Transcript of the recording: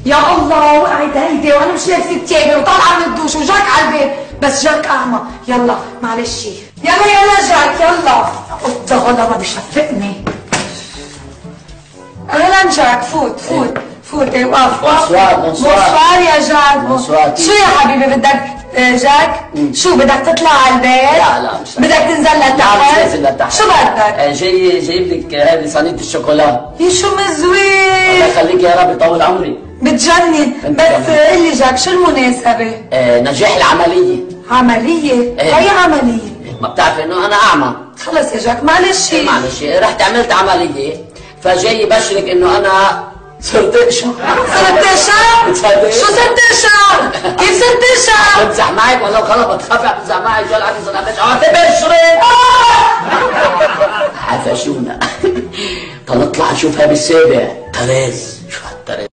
يا الله وقعت هيدي وانا مش لابسه التيابه وطالعه من الدوش وجاك على البيت، بس جاك اعمى. يلا معلش يلا جاك يلا. الضغطه ما بشفقني. اهلا جاك، فوت وقف بونسوار يا جاك. شو يا حبيبي بدك جاك؟ شو بدك تطلع على البيت؟ لا مش بدك تنزل لتحت؟ شو بدك؟ جايب لك هذه صينية الشوكولا. يا شو مزوين. الله يخليك يا رب يطول عمري. بتجنن. بس قل لي جاك شو المناسبة؟ نجاح العملية. عملية؟ أي عملية؟ ما بتعرف انه انا اعمى. خلص يا جاك معلش. معلش رحت عملت عملية، فجاي بشرك انه انا صرت اشهر. صرت اشهر؟ شو صرت اشهر؟ كيف صرت اشهر؟ بمزح معك ولا خلص بتخافي عم تمزح معي؟ جول عندي صنعتش عم تبشرك. عفشونا. طلع نشوفها بالسابع. تريز شو هالتريز؟